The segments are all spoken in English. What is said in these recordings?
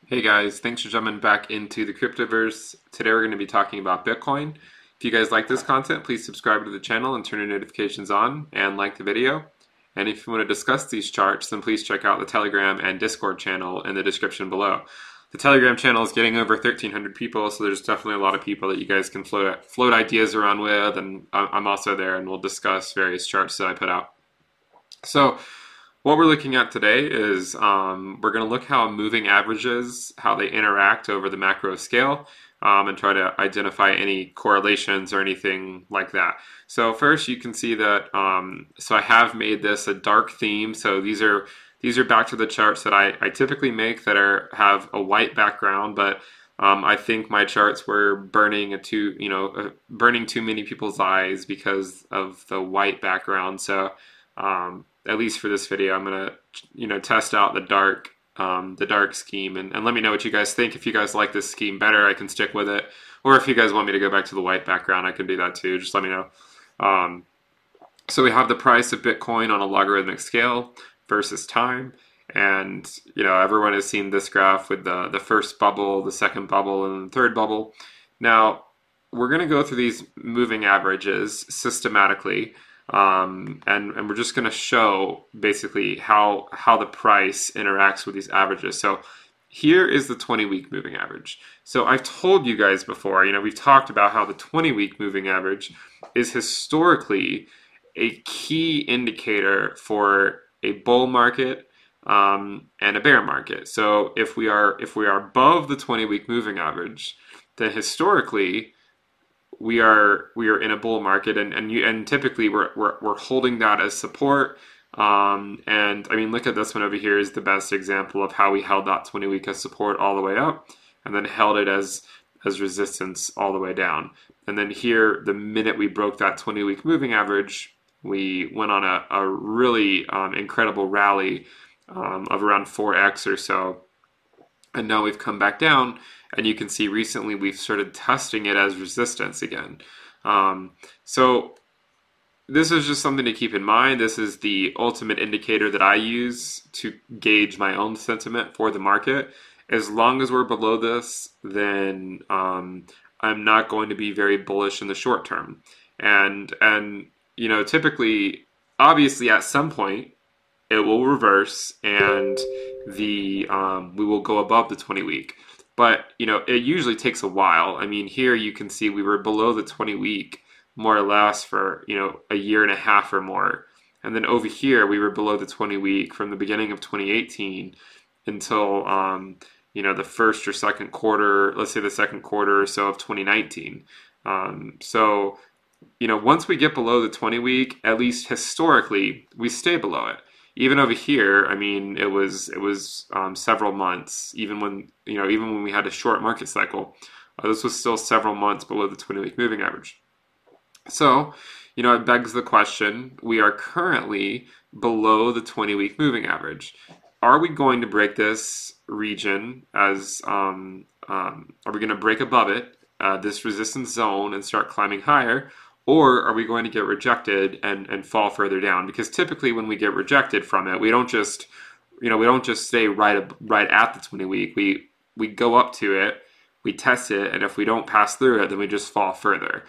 Hey guys, thanks for jumping back into the cryptoverse. Today we're going to be talking about Bitcoin. If you guys like this content, please subscribe to the channel and turn your notifications on and like the video. And if you want to discuss these charts, then please check out the Telegram and Discord channel in the description below. The Telegram channel is getting over 1,300 people, so there's definitely a lot of people that you guys can float ideas around with, and I'm also there, and we'll discuss various charts that I put out. So what we're looking at today is we're going to look how moving averages, how they interact over the macro scale, and try to identify any correlations or anything like that. So first, you can see that. So I have made this a dark theme. So these are back to the charts that I typically make that have a white background, but I think my charts were burning burning too many people's eyes because of the white background. So at least for this video, I'm gonna test out the dark scheme and let me know what you guys think. If you guys like this scheme better, I can stick with it, or if you guys want me to go back to the white background, I can do that too. Just let me know. So we have the price of Bitcoin on a logarithmic scale versus time, and everyone has seen this graph with the first bubble, the second bubble, and the third bubble. Now we're gonna go through these moving averages systematically. And we're just going to show basically how the price interacts with these averages. So here is the 20-week moving average. So I've told you guys before, we've talked about how the 20-week moving average is historically a key indicator for a bull market and a bear market. So if we are above the 20-week moving average, then historically we are in a bull market, and typically we're holding that as support. And I mean, look at this one over here is the best example of how we held that 20-week as support all the way up, and then held it as resistance all the way down. And then here, the minute we broke that 20-week moving average, we went on a really incredible rally of around 4x or so. And now we've come back down, and you can see recently we've started testing it as resistance again. So this is just something to keep in mind. This is the ultimate indicator that I use to gauge my own sentiment for the market. As long as we're below this, then I'm not going to be very bullish in the short term. And typically, obviously at some point, it will reverse and we will go above the 20-week. But it usually takes a while. I mean, here you can see we were below the 20-week more or less for a year and a half or more, and then over here we were below the 20-week from the beginning of 2018 until the first or second quarter, let's say the second quarter or so of 2019. So once we get below the 20-week, at least historically, we stay below it. Even over here, I mean, it was several months. Even when we had a short market cycle, this was still several months below the 20-week moving average. So, it begs the question: we are currently below the 20-week moving average. Are we going to break this region? Are we going to break above it, this resistance zone, and start climbing higher? Or are we going to get rejected and fall further down? Because typically when we get rejected from it, we don't just stay right at the 20-week. We go up to it, we test it, and if we don't pass through it, then we just fall further.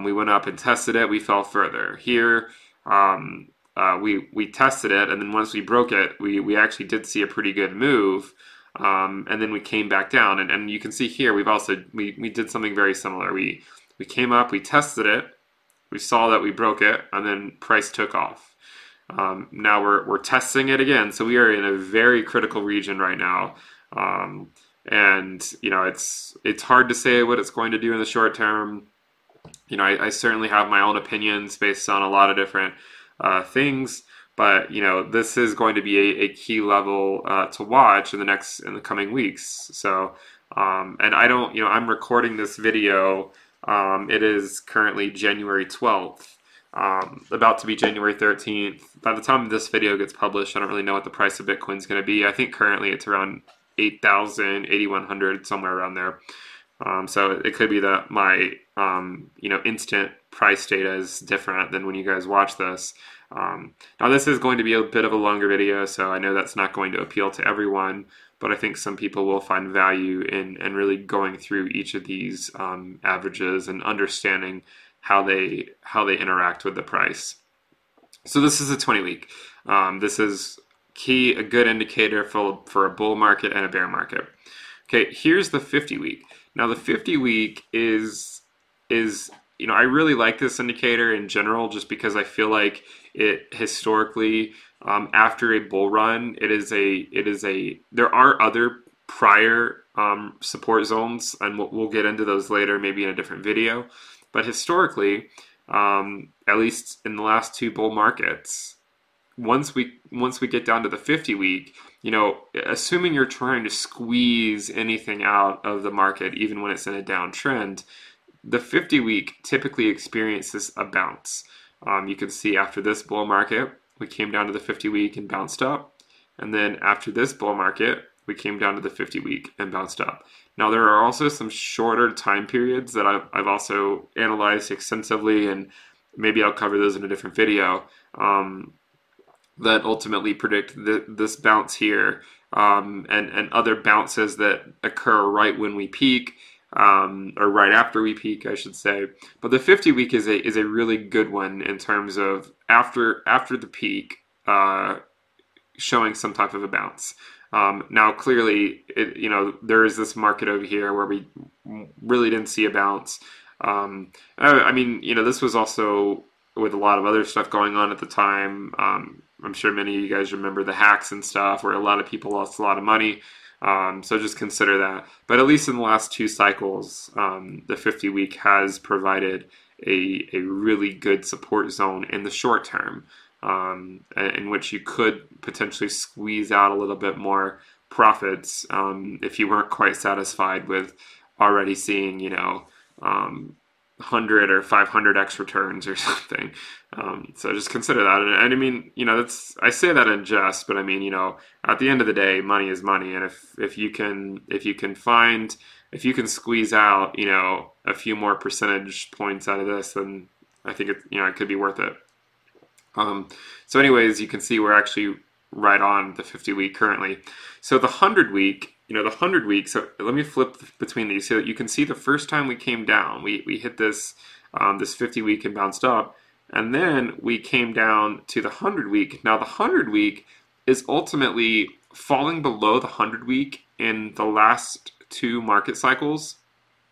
We went up and tested it, we fell further. Here, we tested it, and then once we broke it, we actually did see a pretty good move. And then we came back down, and you can see here we did something very similar. We came up, we tested it, we saw that we broke it, and then price took off. Now we're testing it again, so we are in a very critical region right now. And it's hard to say what it's going to do in the short term. I certainly have my own opinions based on a lot of different things, but this is going to be a key level to watch in the coming weeks. So and I'm recording this video. It is currently January 12th, about to be January 13th. By the time this video gets published, I don't really know what the price of Bitcoin is going to be. I think currently it's around 8,000, 8,100, somewhere around there. So it could be that my instant price data is different than when you guys watch this. Now this is going to be a bit of a longer video, so I know that's not going to appeal to everyone, but I think some people will find value in really going through each of these averages and understanding how they interact with the price. So this is a 20-week. This is key, a good indicator for a bull market and a bear market. Okay, here's the 50-week. Now the 50-week is I really like this indicator in general, just because I feel like it historically, after a bull run, there are other prior support zones, and we'll get into those later, maybe in a different video. But historically, at least in the last two bull markets, once we get down to the 50-week, assuming you're trying to squeeze anything out of the market, even when it's in a downtrend, the 50-week typically experiences a bounce. You can see after this bull market, we came down to the 50-week and bounced up. And then after this bull market, we came down to the 50-week and bounced up. Now, there are also some shorter time periods that I've also analyzed extensively, and maybe I'll cover those in a different video, that ultimately predict this bounce here, and other bounces that occur right when we peak, or right after we peak, I should say. But the 50-week is a really good one in terms of after the peak, showing some type of a bounce. Now, clearly, there is this market over here where we really didn't see a bounce. I mean, this was also with a lot of other stuff going on at the time. I'm sure many of you guys remember the hacks and stuff, where a lot of people lost a lot of money. So just consider that. But at least in the last two cycles, the 50-week has provided a really good support zone in the short term, in which you could potentially squeeze out a little bit more profits if you weren't quite satisfied with already seeing, 100 or 500x returns or something. So just consider that. And I mean, I say that in jest, but I mean, at the end of the day, money is money. And if you can squeeze out, a few more percentage points out of this, then I think it could be worth it. So anyways, you can see we're actually right on the 50-week currently. So the 100-week, so let me flip between these so that you can see the first time we came down, we hit this 50-week and bounced up, and then we came down to the 100-week. Now the 100-week is ultimately falling below the 100-week in the last two market cycles,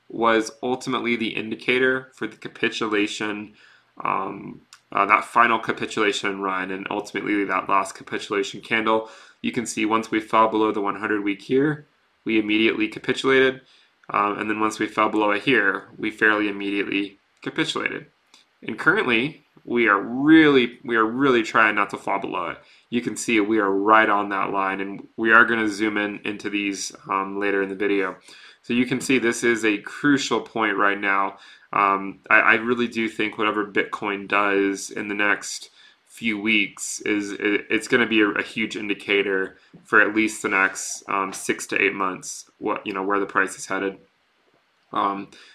was ultimately the indicator for the capitulation, that final capitulation run, and ultimately that last capitulation candle. You can see once we fell below the 100-week here, we immediately capitulated, and then once we fell below it here, we fairly immediately capitulated. And currently, we are really trying not to fall below it. You can see we are right on that line, and we are going to zoom into these later in the video. So you can see this is a crucial point right now. I really do think whatever Bitcoin does in the next few weeks it's going to be a huge indicator for at least the next 6 to 8 months, where the price is headed.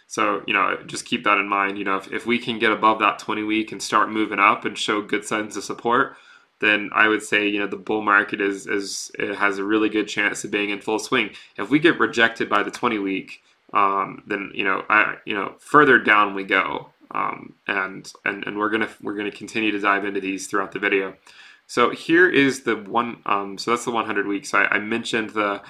So just keep that in mind. If we can get above that 20-week and start moving up and show good signs of support, then I would say the bull market it has a really good chance of being in full swing. If we get rejected by the 20-week, then further down we go, and we're gonna continue to dive into these throughout the video. So here is the one. So that's the 100-week. So I mentioned the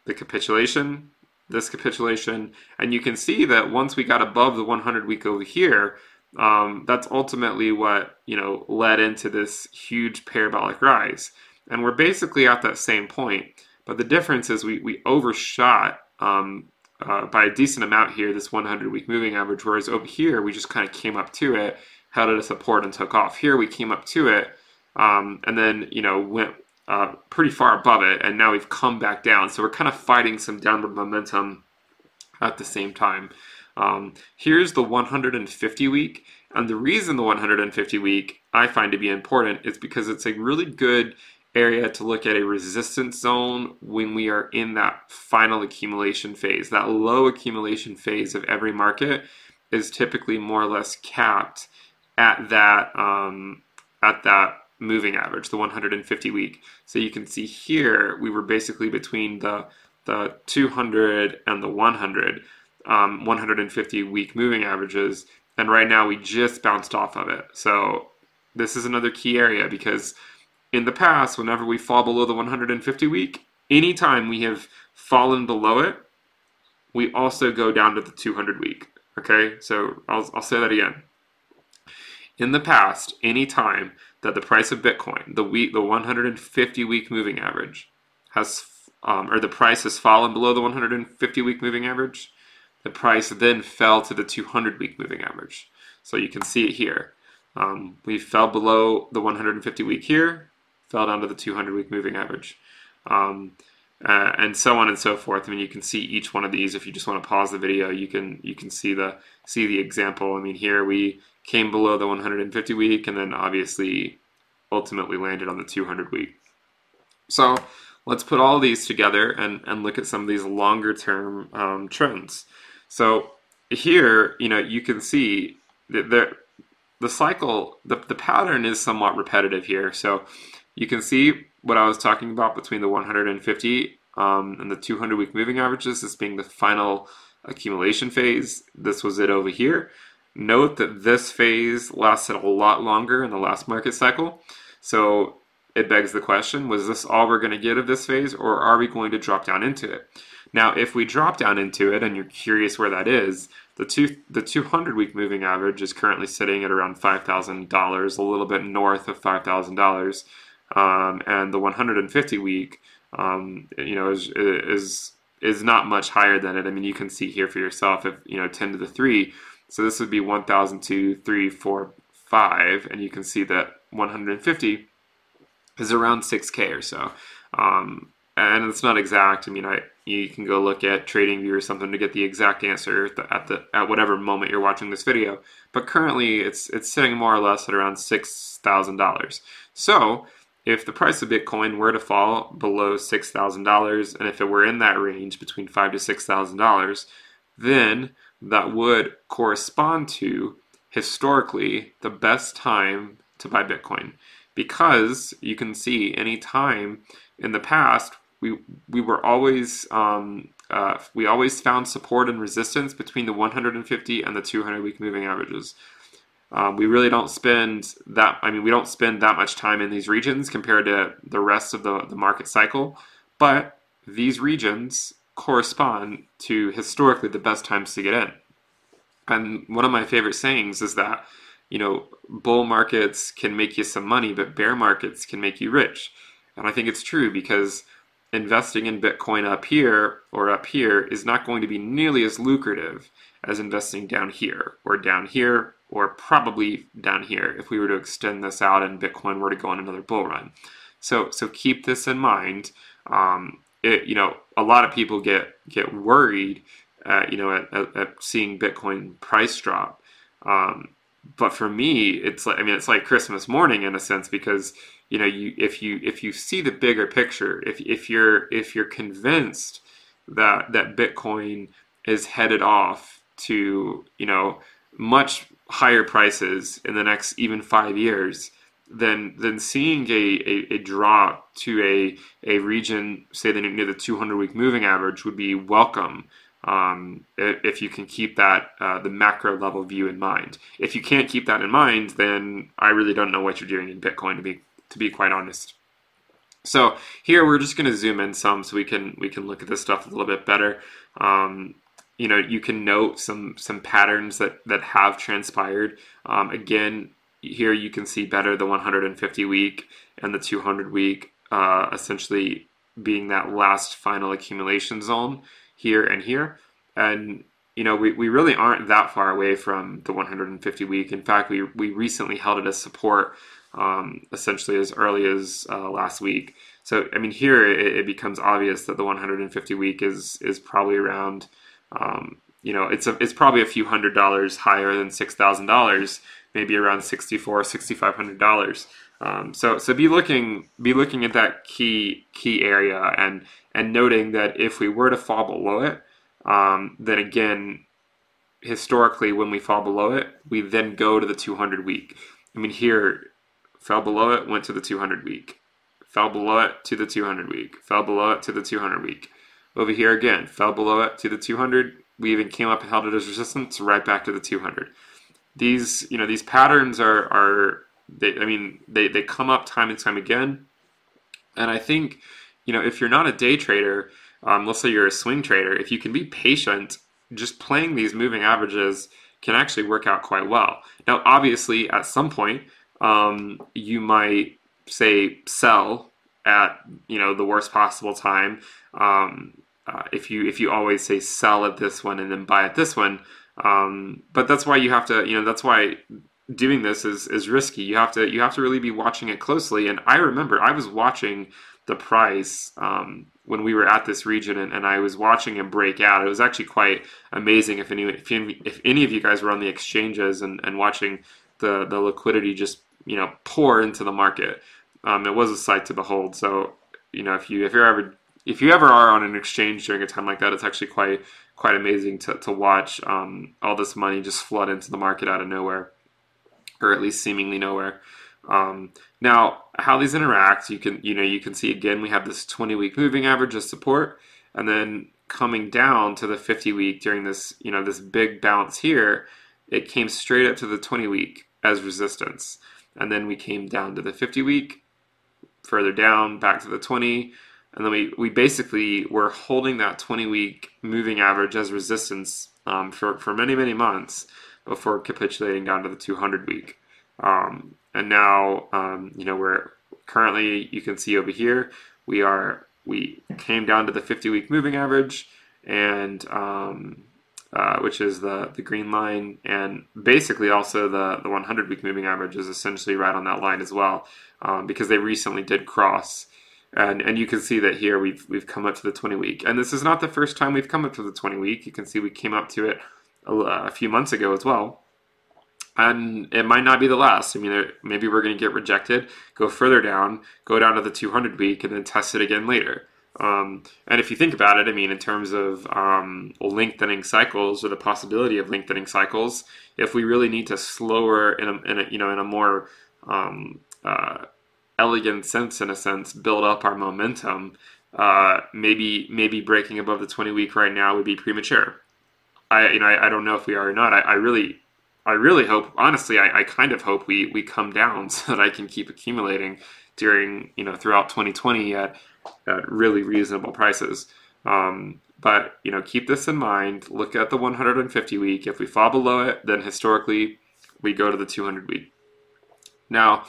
capitulation, this capitulation, and you can see that once we got above the 100-week over here, that's ultimately what led into this huge parabolic rise, and we're basically at that same point. But the difference is we overshot by a decent amount here, this 100-week moving average, whereas over here we just kind of came up to it, held it as support, and took off. Here we came up to it, and then went pretty far above it, and now we've come back down. So we're kind of fighting some downward momentum at the same time. Here's the 150-week, and the reason the 150-week I find to be important is because it's a really good area to look at a resistance zone when we are in that final accumulation phase. That low accumulation phase of every market is typically more or less capped at that moving average, the 150 week. So you can see here we were basically between the 200 and the 100, 150 week moving averages, and right now we just bounced off of it. So this is another key area, because in the past, whenever we fall below the 150 week, anytime we have fallen below it, we also go down to the 200 week. Okay, so I'll say that again. In the past, any time that the price of Bitcoin, the 150 week moving average, has or the price has fallen below the 150 week moving average, the price then fell to the 200 week moving average. So you can see it here. We fell below the 150 week here, fell down to the 200 week moving average, and so on and so forth. I mean, you can see each one of these. If you just want to pause the video, you can see the example. I mean, here we came below the 150 week, and then obviously ultimately landed on the 200 week. So let's put all these together and look at some of these longer term trends. So here, you can see that the cycle, the pattern is somewhat repetitive here. So you can see what I was talking about between the 150 and the 200 week moving averages as being the final accumulation phase. This was it over here. Note that this phase lasted a lot longer in the last market cycle. So it begs the question, was this all we're going to get of this phase, or are we going to drop down into it? Now, if we drop down into it and you're curious where that is, the 200 week moving average is currently sitting at around $5,000, a little bit north of $5,000, and the 150 week, is not much higher than it. I mean, you can see here for yourself, if 10 to the 3, so this would be 1,002, 3, 4, 5, and you can see that 150 is around 6K or so, and it's not exact. I mean, you can go look at TradingView or something to get the exact answer at whatever moment you're watching this video. But currently, it's sitting more or less at around $6,000. So if the price of Bitcoin were to fall below $6,000, and if it were in that range between $5,000 to $6,000, then that would correspond to historically the best time to buy Bitcoin. Because you can see any time in the past, we were always we always found support and resistance between the 150 and the 200 week moving averages. We really don't spend that. I mean, we don't spend that much time in these regions compared to the rest of the market cycle, but these regions correspond to historically the best times to get in. And one of my favorite sayings is that, bull markets can make you some money, but bear markets can make you rich. And I think it's true, because investing in Bitcoin up here or up here is not going to be nearly as lucrative as investing down here or probably down here if we were to extend this out and Bitcoin were to go on another bull run. So keep this in mind. A lot of people get worried at seeing Bitcoin price drop. But for me, it's like Christmas morning in a sense, because if you see the bigger picture, if you're convinced that Bitcoin is headed off to much higher prices in the next even 5 years, then seeing a drop to a region, say near the 200 week moving average, would be welcome. If you can keep that the macro level view in mind. If you can't keep that in mind, then I really don't know what you're doing in Bitcoin, to be quite honest. So here we're just going to zoom in some so we can look at this stuff a little bit better. You can note some patterns that have transpired. Again, here you can see better the 150 week and the 200 week essentially being that last final accumulation zone here and here. And we really aren't that far away from the 150 week. In fact, we recently held it as support essentially as early as last week. So I mean, here it becomes obvious that the 150 week is probably around it's probably a few $100s higher than $6,000, maybe around $6,500. So be looking at that key area and noting that if we were to fall below it, then again, historically, when we fall below it, we then go to the 200 week. I mean, here fell below it, went to the 200 week, fell below it to the 200 week, fell below it to the 200 week. Over here again, fell below it to the 200. We even came up and held it as resistance, right back to the 200. These, these patterns they come up time and time again. And I think, if you're not a day trader, let's say you're a swing trader, if you can be patient, just playing these moving averages can actually work out quite well. Now, obviously, at some point, you might say sell at the worst possible time. If you always say sell at this one and then buy at this one, but that's why you have to, that's why doing this is risky. You have to really be watching it closely. And I remember I was watching the price when we were at this region, and I was watching it break out. It was actually quite amazing. If any of you guys were on the exchanges and watching the liquidity just pour into the market, it was a sight to behold. So if you ever are on an exchange during a time like that, it's actually quite amazing to watch all this money just flood into the market out of nowhere, or at least seemingly nowhere. Now, how these interact, you can see again, we have this 20-week moving average as support, and then coming down to the 50-week during this, this big bounce here, it came straight up to the 20-week as resistance, and then we came down to the 50-week, further down, back to the 20, and then we basically were holding that 20-week moving average as resistance for many, many months before capitulating down to the 200-week. And now, we're currently, you can see over here, we came down to the 50-week moving average, and which is the green line, and basically also the 100-week moving average is essentially right on that line as well, because they recently did cross. And you can see that here we've come up to the 20-week, and this is not the first time we've come up to the 20-week. You can see we came up to it a few months ago as well. And it might not be the last. I mean, maybe we're going to get rejected, go further down, go down to the 200 week, and then test it again later. And if you think about it, I mean, in terms of lengthening cycles, or the possibility of lengthening cycles, if we really need to slower in a more elegant sense, in a sense, build up our momentum, maybe breaking above the 20 week right now would be premature. I don't know if we are or not. I really hope, honestly, I kind of hope we come down so that I can keep accumulating during, throughout 2020 at really reasonable prices. But, keep this in mind. Look at the 150 week. If we fall below it, then historically we go to the 200 week. Now,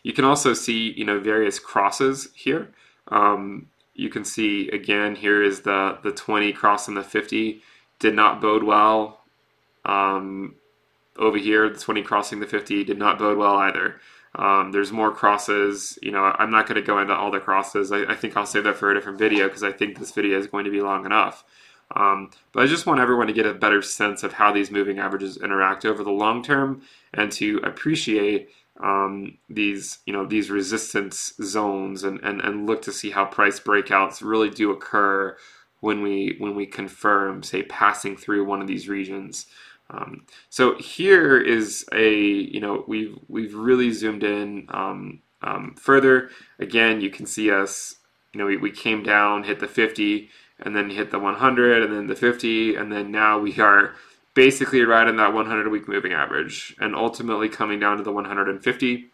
you can also see, various crosses here. You can see, again, here is the 20 crossing the 50. Did not bode well. Over here, the 20 crossing the 50 did not bode well either. There's more crosses. I'm not going to go into all the crosses. I think I'll save that for a different video, because I think this video is going to be long enough. But I just want everyone to get a better sense of how these moving averages interact over the long term, and to appreciate these resistance zones, and look to see how price breakouts really do occur when we confirm, say, passing through one of these regions. So here is we've really zoomed in further. Again, you can see us, we came down, hit the 50, and then hit the 100, and then the 50, and then now we are basically right in that 100-week moving average, and ultimately coming down to the 150.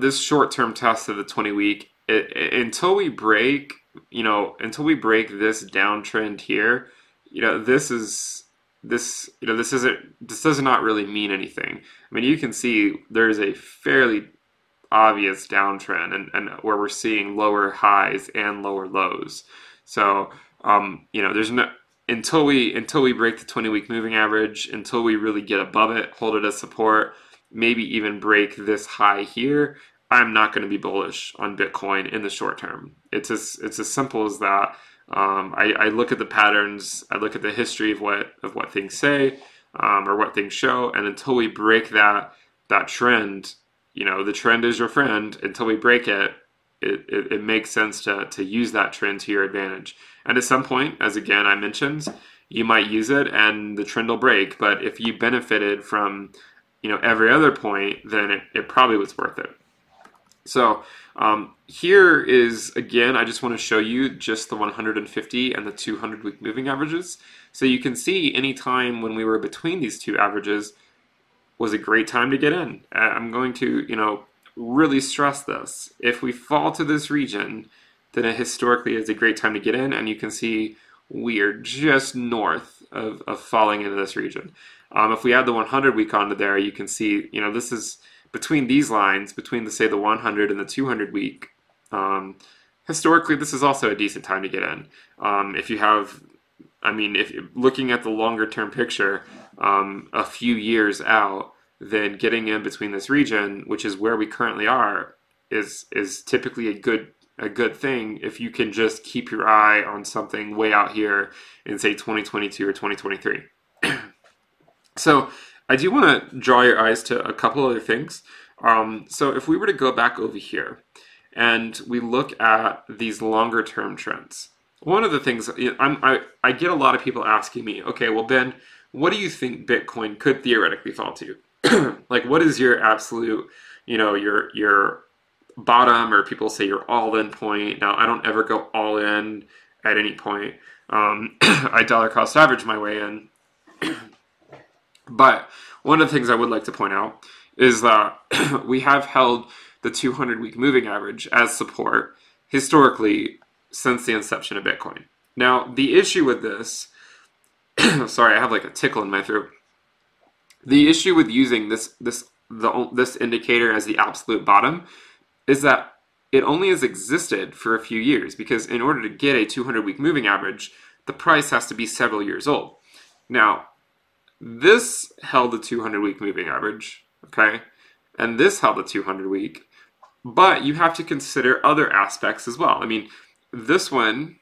This short-term test of the 20-week, until we break this downtrend here, this does not really mean anything. I mean, you can see there's a fairly obvious downtrend, and where we're seeing lower highs and lower lows. So, there's no, until we break the 20-week moving average, until we really get above it, hold it as support, maybe even break this high here, I'm not going to be bullish on Bitcoin in the short term. It's as simple as that. I look at the patterns, I look at the history of what things say, or what things show, and until we break that trend, the trend is your friend. Until we break it, it makes sense to use that trend to your advantage. And at some point, as again I mentioned, you might use it and the trend will break. But if you benefited from every other point, then it probably was worth it. So here is, again, I just want to show you just the 150 and the 200 week moving averages. So you can see any time when we were between these two averages was a great time to get in. I'm going to, really stress this. If we fall to this region, then it historically is a great time to get in, and you can see we are just north of falling into this region. If we add the 100 week onto there, you can see, this is between these lines, between say the 100 and the 200 week. Historically, this is also a decent time to get in. If you have, if you're looking at the longer term picture, a few years out, then getting in between this region, which is where we currently are, is typically a good thing if you can just keep your eye on something way out here in say 2022 or 2023. So I do want to draw your eyes to a couple other things. So if we were to go back over here and we look at these longer term trends, one of the things I get a lot of people asking me, okay, well, Ben, what do you think Bitcoin could theoretically fall to? Like, what is your absolute, your bottom, or people say your all-in point? Now, I don't ever go all in at any point. I dollar cost average my way in. But one of the things I would like to point out is that we have held the 200-week moving average as support historically since the inception of Bitcoin. Now, the issue with this, sorry, I have like a tickle in my throat. The issue with using this indicator as the absolute bottom is that it only has existed for a few years, because in order to get a 200-week moving average, the price has to be several years old. Now, this held the 200-week moving average, okay? And this held the 200-week, but you have to consider other aspects as well. This one,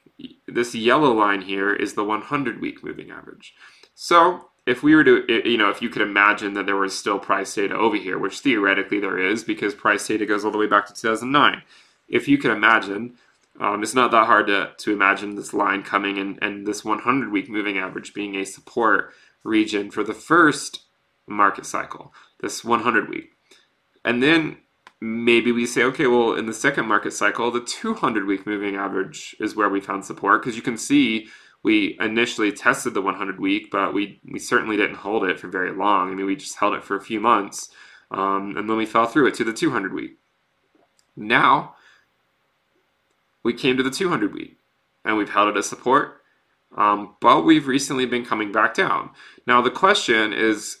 this yellow line here, is the 100-week moving average. So if we were to, if you could imagine that there was still price data over here, which theoretically there is, because price data goes all the way back to 2009. If you could imagine, it's not that hard to imagine this line coming and this 100-week moving average being a support region for the first market cycle, this 100-week. And then maybe we say, okay, well, in the second market cycle, the 200-week moving average is where we found support, because you can see we initially tested the 100-week, but we certainly didn't hold it for very long. We just held it for a few months, and then we fell through it to the 200-week. Now, we came to the 200-week, and we've held it as support, but we've recently been coming back down. Now, the question is,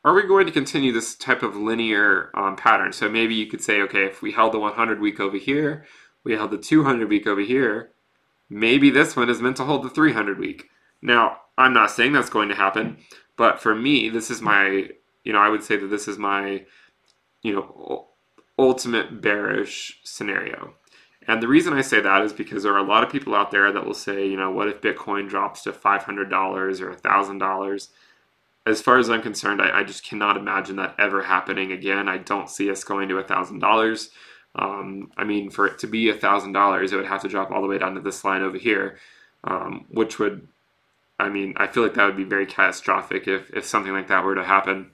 are we going to continue this type of linear pattern? So maybe you could say, okay, if we held the 100-week over here, we held the 200-week over here, maybe this one is meant to hold the 300-week. Now, I'm not saying that's going to happen, but for me, this is my, I would say that this is my, ultimate bearish scenario. And the reason I say that is because there are a lot of people out there that will say, what if Bitcoin drops to $500 or $1,000? As far as I'm concerned, I just cannot imagine that ever happening again. I don't see us going to $1,000. For it to be $1,000, it would have to drop all the way down to this line over here, which would, I feel like that would be very catastrophic if something like that were to happen.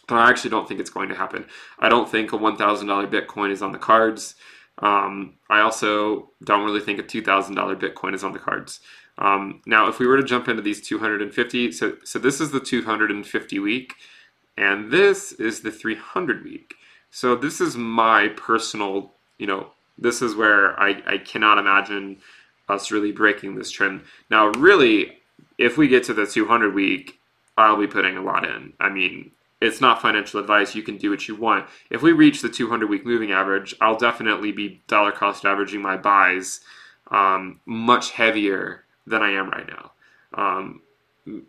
But I actually don't think it's going to happen. I don't think a $1,000 Bitcoin is on the cards. I also don't really think a $2,000 Bitcoin is on the cards. Now, if we were to jump into these 250, so this is the 250 week, and this is the 300 week. So this is my personal, this is where I cannot imagine us really breaking this trend. Now, really, if we get to the 200 week, I'll be putting a lot in. It's not financial advice. You can do what you want. If we reach the 200 week moving average, I'll definitely be dollar cost averaging my buys much heavier than I am right now.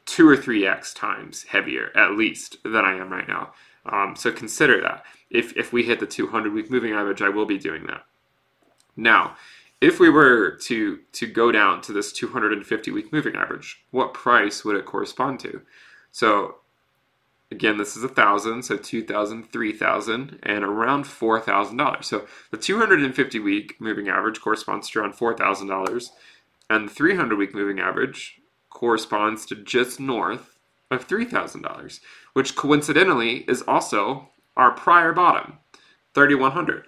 2 or 3x times heavier, at least, than I am right now. So consider that. If we hit the 200-week moving average, I will be doing that. Now, if we were to go down to this 250-week moving average, what price would it correspond to? So, again, this is 1,000, so 2,000, 3,000, and around $4,000. So the 250-week moving average corresponds to around $4,000, and the 300-week moving average corresponds to just north of $3,000, which coincidentally is also our prior bottom, 3,100.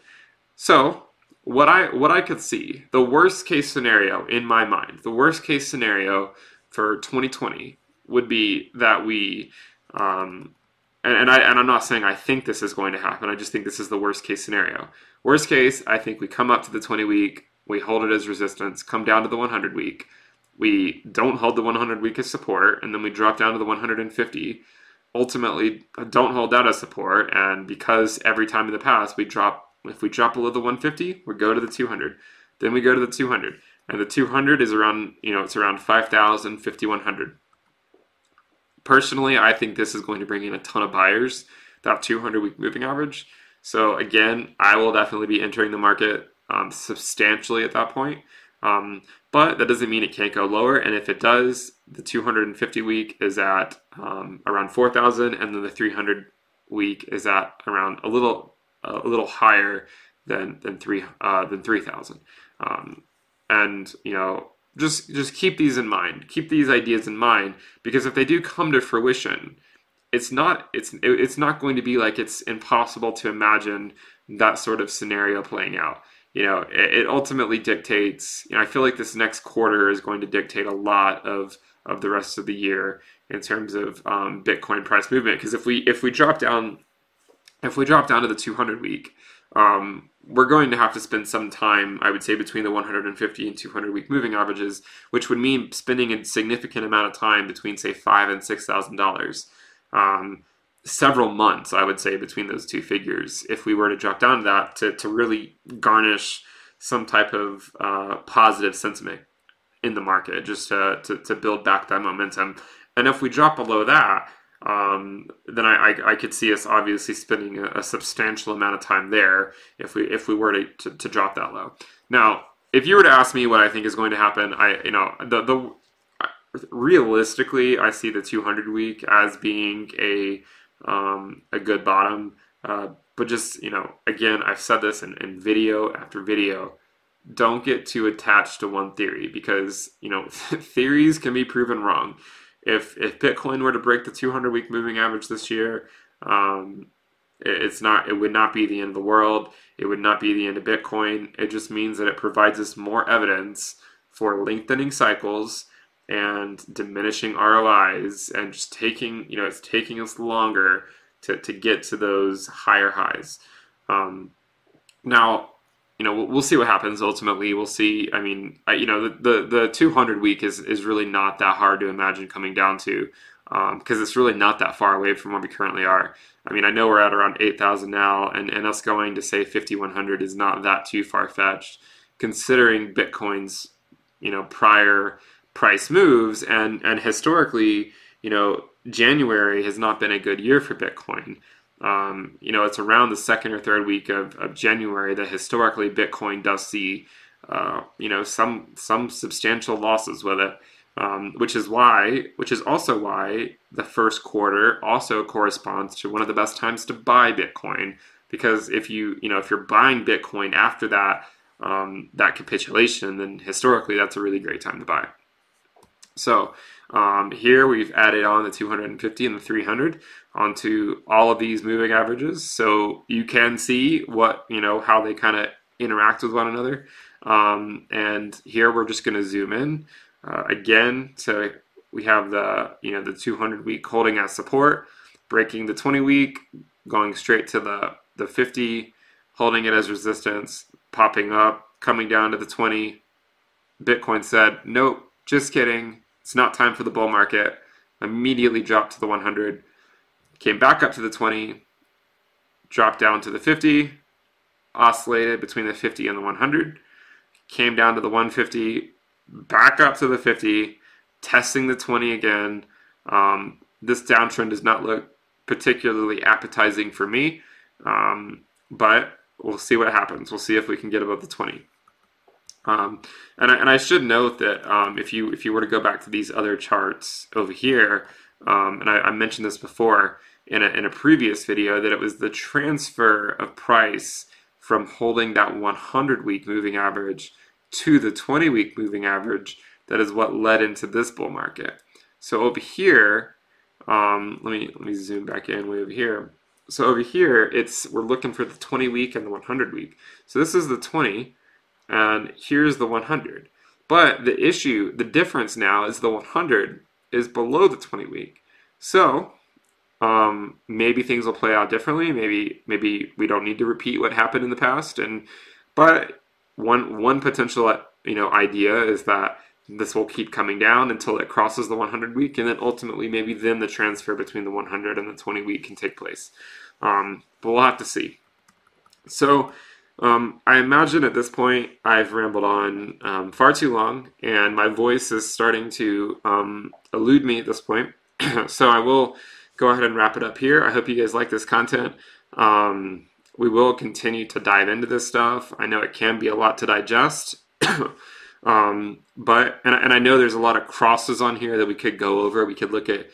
So what I could see, the worst case scenario in my mind, the worst case scenario for 2020 would be that we, and I'm not saying I think this is going to happen. I just think this is the worst case scenario. Worst case, I think we come up to the 20 week, we hold it as resistance, come down to the 100 week, we don't hold the 100 week as support, and then we drop down to the 150. Ultimately, don't hold that as support, and because every time in the past if we drop below the 150, we go to the 200. Then we go to the 200, and the 200 is around, it's around 5,000, 5,100. Personally, I think this is going to bring in a ton of buyers, that 200-week moving average. So again, I will definitely be entering the market substantially at that point. But that doesn't mean it can't go lower. And if it does, the 250-week is at around 4,000, and then the 300-week is at around a little higher than 3,000. And just keep these in mind. Keep these ideas in mind, because if they do come to fruition, it's not going to be like it's impossible to imagine that sort of scenario playing out. It ultimately dictates. I feel like this next quarter is going to dictate a lot of the rest of the year in terms of Bitcoin price movement. Because if we drop down to the 200 week, we're going to have to spend some time, I would say, between the 150 and 200 week moving averages, which would mean spending a significant amount of time between, say, $5,000 and $6,000. Several months, I would say, between those two figures, if we were to drop down to that, to really garnish some type of positive sentiment in the market, just to build back that momentum. And if we drop below that, then I could see us obviously spending a substantial amount of time there if we were to drop that low. Now, if you were to ask me what I think is going to happen, realistically, I see the 200 week as being a good bottom. But just, again, I've said this in video after video, don't get too attached to one theory, because, theories can be proven wrong. If Bitcoin were to break the 200-week moving average this year, it would not be the end of the world. It would not be the end of Bitcoin. It just means that it provides us more evidence for lengthening cycles and diminishing ROIs, and just it's taking us longer to get to those higher highs. Now, we'll see what happens ultimately. We'll see. I mean, the 200 week is really not that hard to imagine coming down to, because it's really not that far away from where we currently are. I mean, I know we're at around 8,000 now, and us going to, say, 5,100 is not that too far-fetched, considering Bitcoin's, prior price moves, and historically, January has not been a good year for Bitcoin. It's around the second or third week of January that historically Bitcoin does see, some substantial losses with it, which is also why the first quarter also corresponds to one of the best times to buy Bitcoin, because if you're buying Bitcoin after that capitulation, then historically that's a really great time to buy. So here we've added on the 250 and the 300 onto all of these moving averages, so you can see what how they kind of interact with one another. And here we're just going to zoom in again. So we have the the 200 week holding as support, breaking the 20 week, going straight to the 50, holding it as resistance, popping up, coming down to the 20. Bitcoin said, nope, just kidding. It's not time for the bull market. Immediately dropped to the 100, came back up to the 20, dropped down to the 50, oscillated between the 50 and the 100, came down to the 150, back up to the 50, testing the 20 again. This downtrend does not look particularly appetizing for me, but we'll see what happens. We'll see if we can get above the 20. And I should note that if you were to go back to these other charts over here, and I mentioned this before in a previous video, that it was the transfer of price from holding that 100-week moving average to the 20-week moving average that is what led into this bull market. So over here, Let me zoom back in way over here. So over here, we're looking for the 20 week and the 100 week. So this is the 20, and here's the 100. But the difference now is the 100 is below the 20 week. So maybe things will play out differently. Maybe we don't need to repeat what happened in the past. But one potential idea is that this will keep coming down until it crosses the 100 week, and then ultimately maybe then the transfer between the 100 and the 20 week can take place. But we'll have to see. So I imagine at this point I've rambled on far too long, and my voice is starting to elude me at this point. So I will go ahead and wrap it up here. I hope you guys like this content. We will continue to dive into this stuff. I know it can be a lot to digest. But I know there's a lot of crosses on here that we could go over. We could look at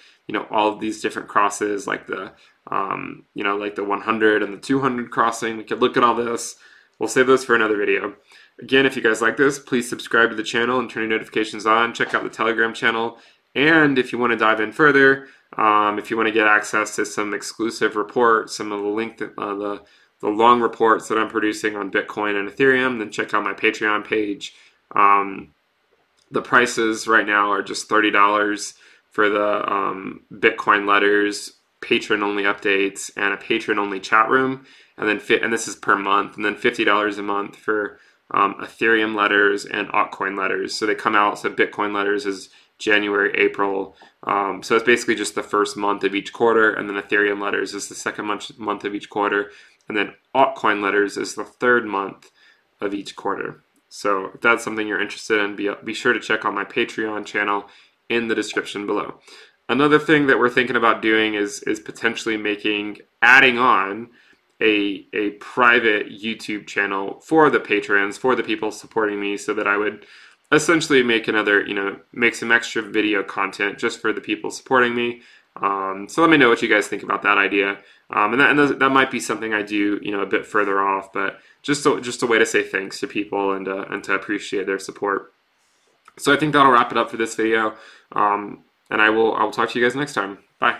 all of these different crosses, like the like the 100 and the 200 crossing. We could look at all this. We'll save those for another video. Again, if you guys like this, please subscribe to the channel and turn your notifications on. Check out the Telegram channel. And if you want to dive in further, if you want to get access to some exclusive reports, some of the long reports that I'm producing on Bitcoin and Ethereum, then check out my Patreon page. The prices right now are just $30 for the Bitcoin letters, patron-only updates, and a patron-only chat room, and this is per month, and then $50 a month for Ethereum letters and altcoin letters. So they come out. So Bitcoin letters is January, April. So it's basically just the first month of each quarter, and then Ethereum letters is the second month of each quarter, and then altcoin letters is the third month of each quarter. So if that's something you're interested in, be sure to check out my Patreon channel in the description below. Another thing that we're thinking about doing is potentially adding on a private YouTube channel for the patrons, for the people supporting me, so that I would essentially make some extra video content just for the people supporting me. So let me know what you guys think about that idea. And that might be something I do, a bit further off, but just a way to say thanks to people and to appreciate their support. So I think that'll wrap it up for this video. And I will talk to you guys next time. Bye.